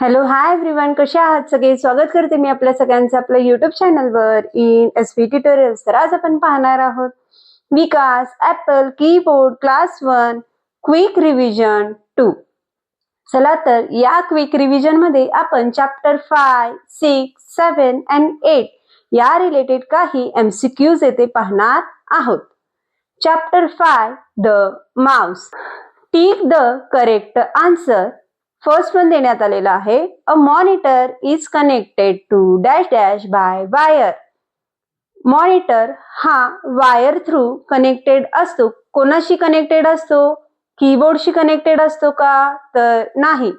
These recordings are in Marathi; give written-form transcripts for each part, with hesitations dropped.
हॅलो हाय एव्हरीवन, कसे आहात सगळे? स्वागत करते मी आपल्या सगळ्यांचं आपल्या युट्यूब चॅनलवर इन SV ट्युटोरियल्स. तर आज आपण पाहणार आहोत Vikas Apple keyboard class 1 quick revision 2. चला तर या क्विक रिव्हिजन मध्ये आपण चॅप्टर 5, 6, 7 and 8 या रिलेटेड काही MCQs येथे पाहणार आहोत. Chapter 5 the mouse. Tick the correct answer. First one देण्यात आलेला आहे. A monitor is connected to dash dash by wire. Monitor हा वायर थ्रू कनेक्टेड असतो. कोणाशी कनेक्टेड असतो? कीबोर्डशी कनेक्टेड असतो का? तर नाही.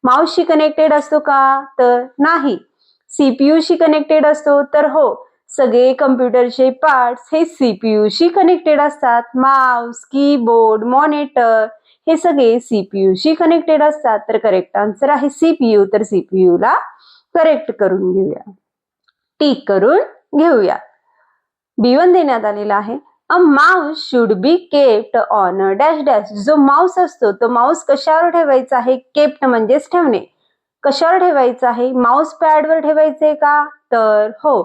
माऊसशी कनेक्टेड असतो का? तर नाही. CPU शी कनेक्टेड असतो? तर हो. सगळे कम्प्युटरचे पार्ट्स हे CPU शी कनेक्टेड असतात. माउस, कीबोर्ड, मॉनिटर हे सगळे CPU शी कनेक्टेड असतात. तर करेक्ट आन्सर आहे CPU. तर CPU ला करेक्ट करून घेऊया, टिक करून घेऊया. B1 देण्यात आलेला आहे. A mouse should be kept on a dash dash. जो माउस असतो तो माउस कशावर ठेवायचा आहे? केप्ट म्हणजेच ठेवणे. कशावर ठेवायचा आहे? माउस पॅडवर ठेवायचे का? तर हो.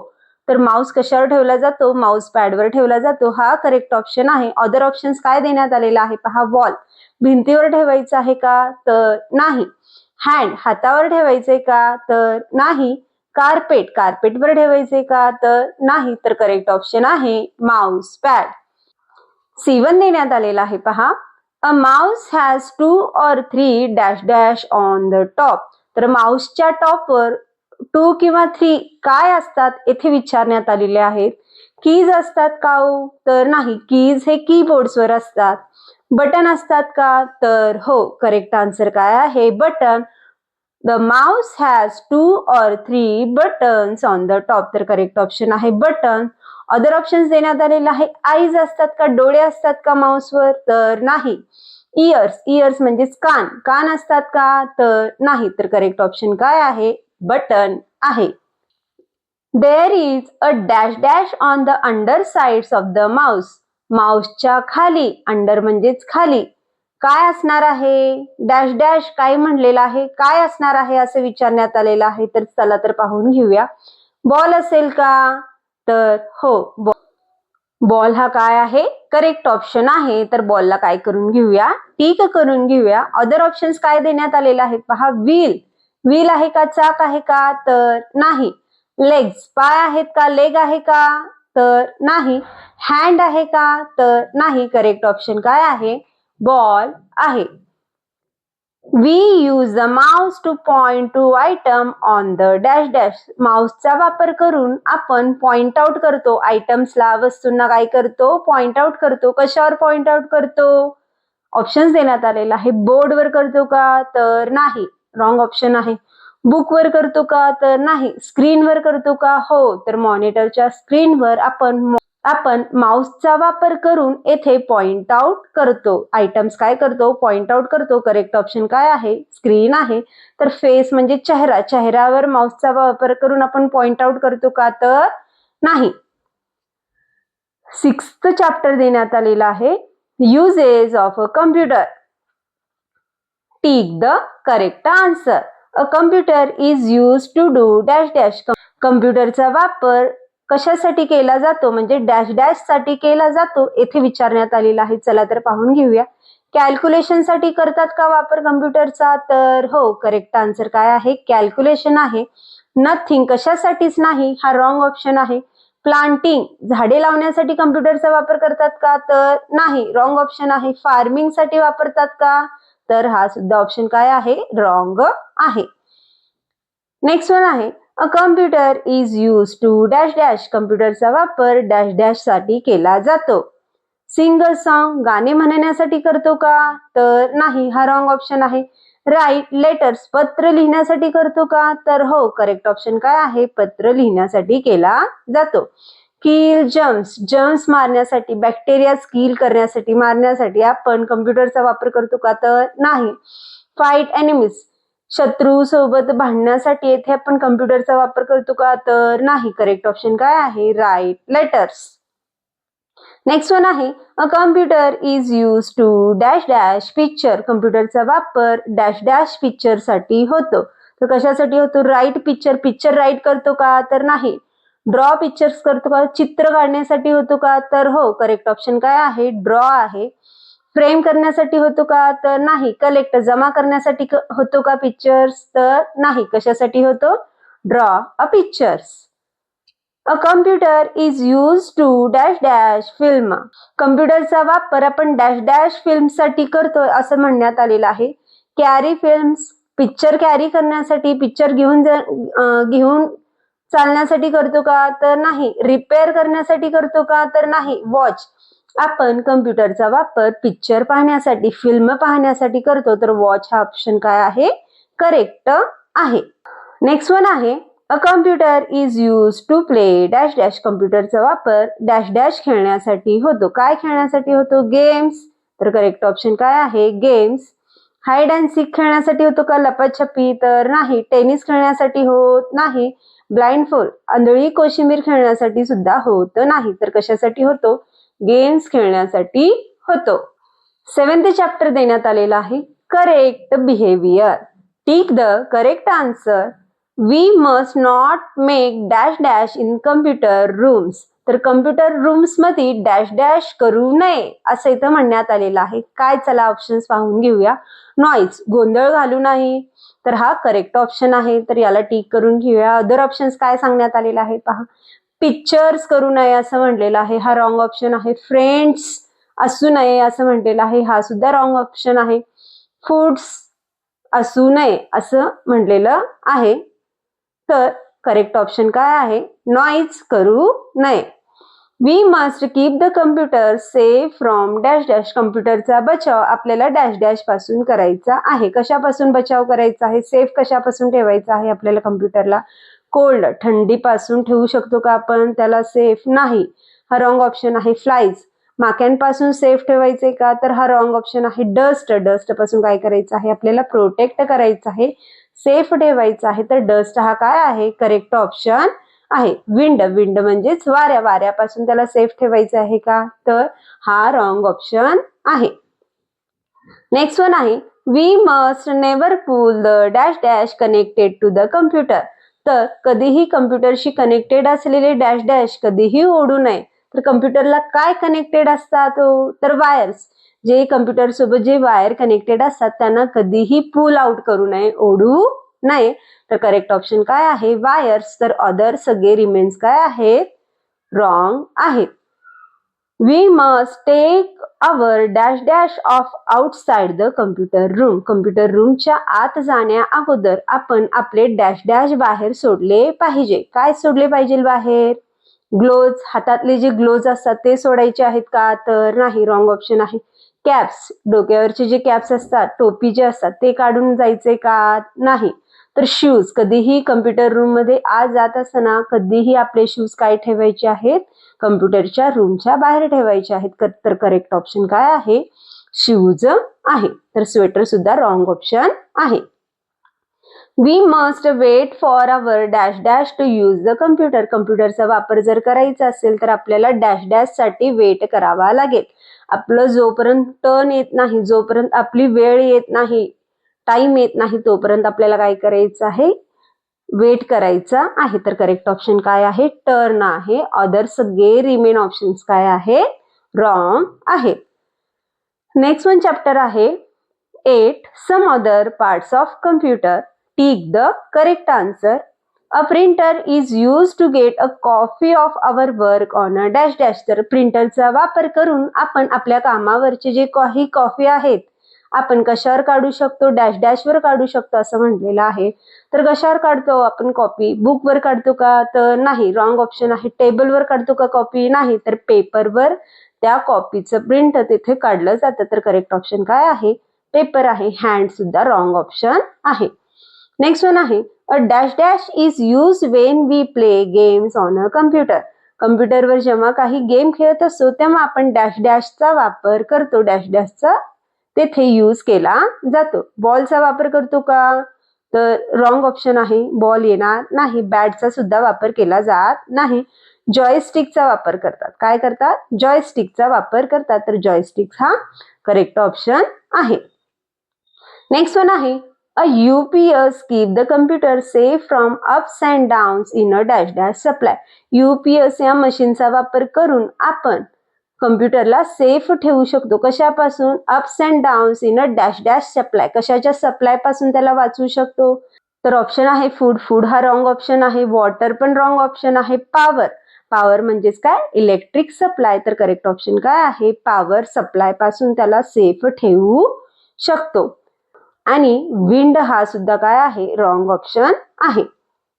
तर माउस कशावर ठेवला जातो? माउस पॅडवर ठेवला जातो. हा करेक्ट ऑप्शन आहे. अदर ऑप्शन्स काय देण्यात आलेला आहे पहा. वॉल, भिंतीवर ठेवायचं आहे का? तर नाही. हँड, हातावर ठेवायचे का? तर नाही. कार्पेट, कार्पेटवर ठेवायचे का? तर नाही. तर करेक्ट ऑप्शन आहे माउस पॅड. C1 देण्यात आलेला आहे पहा. A mouse has 2 or 3 dash dash on the top. तर माउसच्या टॉपवर 2 किंवा 3 काय असतात येथे विचारण्यात आलेले आहेत. कीज असतात का? तर नाही. कीज हे कीबोर्ड्सवर असतात. बटन असतात का? तर हो. करेक्ट आन्सर काय आहे? Button. The mouse has 2 or 3 buttons on the top. तर करेक्ट ऑप्शन आहे बटन. अदर ऑप्शन्स देण्यात आलेला आहे. आईज असतात का? डोळे असतात का माउसवर? तर नाही. इयर्स, इयर्स म्हणजेच कान, कान असतात का? तर नाही. तर करेक्ट ऑप्शन काय आहे? बटन आहे. There is a dash dash on the under sides of the mouse. माउसच्या खाली, अंडर म्हणजेच खाली काय असणार आहे? डॅश डॅश काय म्हणलेलं आहे? काय असणार आहे असं विचारण्यात आलेलं आहे. तर चला तर पाहून घेऊया. बॉल असेल का? तर हो. बॉल हा काय आहे? करेक्ट ऑप्शन आहे. तर बॉलला काय करून घेऊया? टिक करून घेऊया. अदर ऑप्शन्स काय देण्यात आलेले आहेत पहा. व्हील, व्हील आहे का? चाक आहे का? तर नाही. लेग्स, पाय आहेत का? लेग आहे का? तर नाही. हँड आहे का? तर नाही. करेक्ट ऑप्शन काय आहे? बॉल आहे. We use the mouse to point to item on the dash dash. माउसचा वापर करून आपण पॉइंट आउट करतो. आयटम्सला, वस्तूंना काय करतो? पॉइंट आउट करतो. कशावर पॉइंट आउट करतो? ऑप्शन्स देण्यात आलेला आहे. बोर्डवर करतो का? तर नाही. रॉंग ऑप्शन आहे. बुकवर करतो का? तर नाही. स्क्रीनवर करतो का? हो. तर मॉनिटरच्या स्क्रीनवर आपण माउसचा वापर करून येथे पॉइंट आउट करतो. आयटम्स काय करतो? पॉइंट आउट करतो. करेक्ट ऑप्शन काय आहे? स्क्रीन आहे. तर फेस म्हणजे चेहरा, चेहऱ्यावर माउसचा वापर करून आपण पॉइंट आउट करतो का? तर नाही. 6th चॅप्टर देण्यात आलेला आहे. Uses of a computer. Tick the correct answer. A computer is use to do dash dash. कम्प्युटरचा वापर कशासाठी केला जातो? म्हणजे डॅश डॅश साठी केला जातो येथे विचारण्यात आलेला आहे. चला तर पाहून घेऊया. कॅल्क्युलेशन साठी करतात का वापर कम्प्युटरचा? तर हो. करेक्ट आन्सर काय आहे? कॅल्क्युलेशन आहे. नथिंग, कशासाठीच नाही, हा रॉंग ऑप्शन आहे. प्लांटिंग, झाडे लावण्यासाठी कम्प्युटरचा वापर करतात का? तर नाही. रॉंग ऑप्शन आहे. फार्मिंग साठी वापरतात का? तर हा सुद्धा ऑप्शन काय आहे? रॉंग आहे. नेक्स्ट वन आहे. A computer is use to dash dash. कम्प्युटरचा वापर डॅश डॅश साठी केला जातो. सिंग अ सॉन्ग, गाणे म्हणण्यासाठी करतो का? तर नाही. हा रॉंग ऑप्शन आहे. राईट लेटर्स, पत्र लिहिण्यासाठी करतो का? तर हो. करेक्ट ऑप्शन काय आहे? पत्र लिहिण्यासाठी केला जातो. किल जर्म्स, जर्म्स मारण्यासाठी, बॅक्टेरिया किल करण्यासाठी, मारण्यासाठी आपण कम्प्युटरचा वापर करतो का? तर नाही. फाईट एनिमीज, शत्रू सोबत भांडण्यासाठी येथे आपण कम्प्युटरचा वापर करतो का? तर नाही. करेक्ट ऑप्शन काय आहे? Right letters. नेक्स्ट वन आहे. A computer is use to dash dash picture. कम्प्युटरचा वापर डॅश डॅश पिक्चर साठी होतो. तर कशासाठी होतो? राईट पिक्चर, पिक्चर राईट करतो का? तर नाही. ड्रॉ पिक्चर्स करतो का? चित्र काढण्यासाठी होतो का? तर हो. करेक्ट ऑप्शन काय आहे? ड्रॉ आहे. फ्रेम करण्यासाठी होतो का? तर नाही. कलेक्ट, जमा करण्यासाठी होतो का पिक्चर्स? तर नाही. कशासाठी होतो? Draw a pictures. A computer is use to dash dash film. कम्प्युटरचा वापर आपण डॅश डॅश फिल्मसाठी करतोय असं म्हणण्यात आलेलं आहे. कॅरी फिल्म्स, पिक्चर कॅरी करण्यासाठी, पिक्चर घेऊन चालण्यासाठी करतो का? तर नाही. रिपेअर करण्यासाठी करतो का? तर नाही. वॉच, आपण कम्प्युटरचा वापर पिक्चर पाहण्यासाठी, फिल्म पाहण्यासाठी करतो, तर वॉच हा ऑप्शन काय आहे? करेक्ट आहे. नेक्स्ट वन आहे, a computer is use to play dash dash. कम्प्युटरचा वापर डॅश डॅश खेळण्यासाठी होतो. काय खेळण्यासाठी होतो? गेम्स. तर करेक्ट ऑप्शन काय आहे? गेम्स. हाईड अँड सीक खेळण्यासाठी होतो का? लपाछपी. तर नाही. टेनिस खेळण्यासाठी होत नाही. ब्लाइंडफोल्ड, आंधळी कोशिंबीर खेळण्यासाठी सुद्धा होत नाही. तर कशासाठी होतो? गेम्स खेळण्यासाठी होतो. 7th चॅप्टर देण्यात आलेला आहे, correct behaviour. Tick the correct answer. We must not make dash dash in computer rooms. तर कम्प्युटर रूम्स मध्ये डॅश डॅश करू नये असं इथं म्हणण्यात आलेलं आहे. काय? चला ऑप्शन्स पाहून घेऊया. नॉईज, गोंधळ घालू नाही, तर हा करेक्ट ऑप्शन आहे, तर याला टिक करून घेऊया. अदर ऑप्शन्स काय सांगण्यात आलेलं आहे पहा. पिक्चर्स करू नये असं म्हटलेलं आहे, हा रॉंग ऑप्शन आहे. फ्रेंड्स असू नये असं म्हटलेलं आहे, हा सुद्धा रॉंग ऑप्शन आहे. फूड्स असू नये असं म्हटलेलं आहे, तर करेक्ट ऑप्शन काय आहे? नॉईज करू नये. We must keep the computer safe from dash dash. कम्प्युटरचा बचाव आपल्याला डॅश डॅश पासून करायचा आहे. कशापासून बचाव करायचा आहे? सेफ कशापासून ठेवायचा आहे आपल्याला कम्प्युटरला? कोल्ड, थंडीपासून ठेवू शकतो का आपण त्याला सेफ? नाही, हा रॉंग ऑप्शन आहे. फ्लाईज, माक्यांपासून सेफ ठेवायचे का? तर हा रॉंग ऑप्शन आहे. डस्ट, डस्ट पासून काय करायचं आहे? आपल्याला प्रोटेक्ट करायचं आहे, सेफ ठेवायचं आहे, तर डस्ट हा काय आहे? करेक्ट ऑप्शन आहे. विंड, विंड म्हणजेच वाऱ्या, वाऱ्यापासून त्याला सेफ ठेवायचं आहे का? तर हा रॉंग ऑप्शन आहे. नेक्स्ट वन आहे, we must never pull the dash dash connected to the computer. तर कधीही कम्प्युटरशी कनेक्टेड असलेले डॅश डॅश कधीही ओढू नये. तर कम्प्युटरला काय कनेक्टेड असतात? तर वायर्स. जे कम्प्युटर सोबत जे वायर कनेक्टेड असतात त्यांना कधीही पुल आउट करू नये, ओढू नये. तर करेक्ट ऑप्शन काय आहे? वायर्स. तर अदर सगळे रिमेन्स काय आहेत? रॉंग आहेत. We must take our dash dash off outside the computer room. Computer रूमच्या आत जाण्या अगोदर आपण आपले डॅश डॅश बाहेर सोडले पाहिजे. काय सोडले पाहिजे बाहेर? ग्लोव्ज, हातातले जे ग्लोव्ज असतात ते सोडायचे आहेत का? तर नाही, रॉंग ऑप्शन आहे. कॅप्स, डोक्यावरचे जे कॅप्स असतात, टोपी जे असतात ते काढून जायचे का? नाही. तर शूज, कधीही कम्प्युटर रूम मध्ये आज जात असताना कधीही आपले शूज काय ठेवायचे आहेत? कम्प्युटरच्या रूमच्या बाहेर ठेवायचे आहेत. तर करेक्ट ऑप्शन काय आहे? शूज आहे. तर स्वेटर सुद्धा रॉंग ऑप्शन आहे. We must wait for our dash dash to use the computer. कम्प्युटरचा वापर जर करायचा असेल तर आपल्याला डॅश डॅश साठी वेट करावा लागेल. आपलं जोपर्यंत टर्न येत नाही, जोपर्यंत आपली वेळ येत नाही, टाइम येत नाही, तोपर्यंत आपल्याला काय करायचं आहे? वेट करायचा आहे. तर करेक्ट ऑप्शन काय आहे? टर्न आहे. अदर सगळे रिमेन ऑप्शन्स काय आहेत? रॉंग आहेत. नेक्स्ट वन चॅप्टर आहे 8 some other parts of computer. Tick the correct answer. A printer is use to get a copy of our work on a dash dash. तर प्रिंटरचा वापर करून आपण आपल्या कामावरचे जे काही कॉपी आहेत आपण कशावर काढू शकतो? डॅश डॅशवर काढू शकतो असं म्हटलेलं आहे. तर कशावर काढतो आपण कॉपी? बुकवर काढतो का? तर नाही, रॉंग ऑप्शन आहे. टेबलवर काढतो का कॉपी? नाही, तर पेपरवर त्या कॉपीचं प्रिंट तिथे काढलं जातं. तर करेक्ट ऑप्शन काय आहे? पेपर आहे. हँड सुद्धा रॉंग ऑप्शन आहे. नेक्स्ट वन आहे, a dash dash is use when we play games on a computer. कम्प्युटरवर जेव्हा काही गेम खेळत असतो तेव्हा आपण डॅश डॅशचा वापर करतो. डॅश डॅशचा तेथे यूज केला जातो. बॉलचा वापर करतो का? तर रॉंग ऑप्शन आहे. बॉल येणार नाही. बॅटचा सुद्धा वापर केला जात नाही. जॉयस्टिकचा वापर करतात. काय करतात? जॉयस्टिकचा वापर करतात. तर जॉयस्टिक हा करेक्ट ऑप्शन आहे. नेक्स्ट वन आहे, A UPS keep the computer safe from ups and downs in a dash dash supply. UPS या मशीनचा वापर करून आपण कम्प्युटरला सेफ ठेवू शकतो. कशापासून? Ups and downs in a dash dash supply. कशाच्या सप्लाय पासून त्याला वाचवू शकतो? तर ऑप्शन आहे फूड. फूड हा रॉंग ऑप्शन आहे. वॉटर पण रॉंग ऑप्शन आहे. पॉवर. पॉवर म्हणजेच काय? Electric supply. तर करेक्ट ऑप्शन काय आहे? पॉवर सप्लाय पासून त्याला सेफ ठेवू शकतो. आणि विंड हा सुद्धा काय आहे? रॉंग ऑप्शन आहे.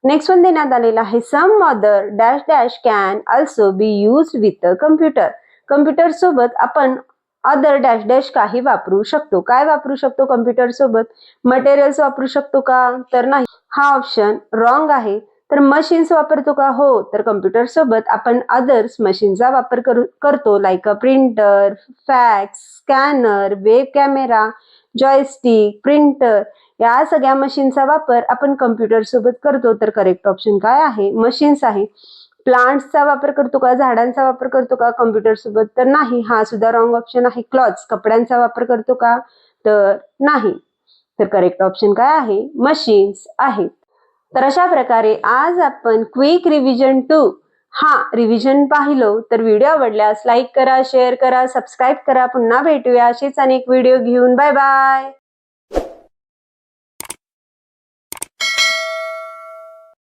नेक्स्ट वन देण्यात आलेला आहे some other dash dash can also be use with a computer. कम्प्युटर सोबत आपण अदर डॅश डॅश काही वापरू शकतो. काय वापरू शकतो कम्प्युटर सोबत? मटेरियल्स वापरू शकतो का? तर नाही, हा ऑप्शन रॉंग आहे. तर मशीन्स वापरतो का? हो. तर कम्प्युटर सोबत आपण अदर्स मशीनचा वापर करतो, like a printer, fax, scanner, web camera, joystick, printer या सगळ्या मशीनचा वापर आपण कम्प्युटर सोबत करतो. तर करेक्ट ऑप्शन काय आहे? मशीन्स आहे. प्लांट्सचा वापर करतो का? झाडांचा वापर करतो का कम्प्युटर सोबत? तर नाही, हा सुद्धा रॉंग ऑप्शन आहे. क्लॉथ्स, कपड्यांचा वापर करतो का? तर नाही. तर करेक्ट ऑप्शन काय आहे? मशीन्स आहेत. तर अशा प्रकारे आज आपण क्विक रिव्हिजन 2 हा रिव्हिजन पाहिलो. तर व्हिडिओ आवडल्यास लाईक करा, शेअर करा, सबस्क्राईब करा. पुन्हा भेटूया असेच अनेक व्हिडिओ घेऊन. Bye bye.